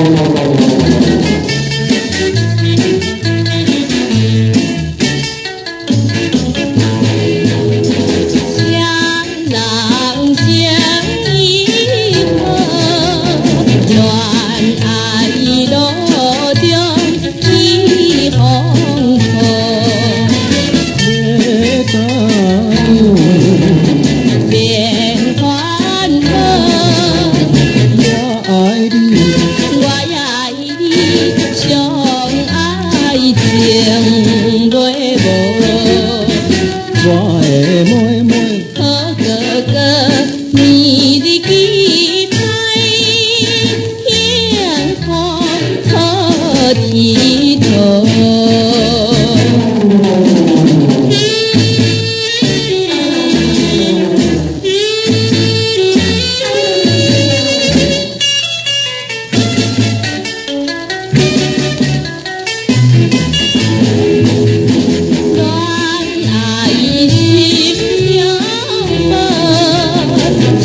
情落无，我的妹妹，好哥哥，你的期盼，幸福好天堂。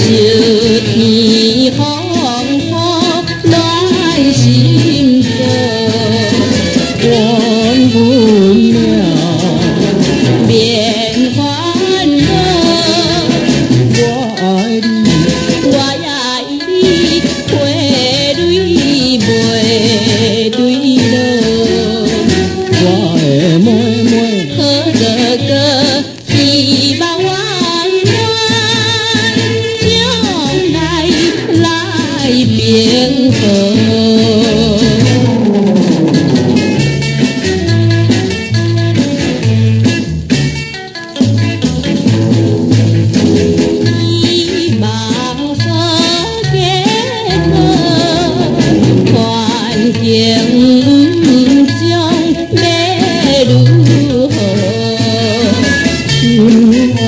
天风波暖心窝，缘分了，免烦恼。我爱你，我爱你，花蕊袂对落。我的妹妹，好哥哥，希望温暖，将来平和。希望好结果，环境将要如何？心安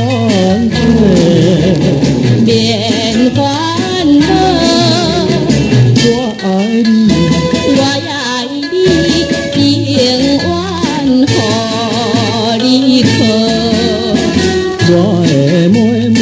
退，免烦恼。我爱你，我爱你，永远予你靠。我的妹妹。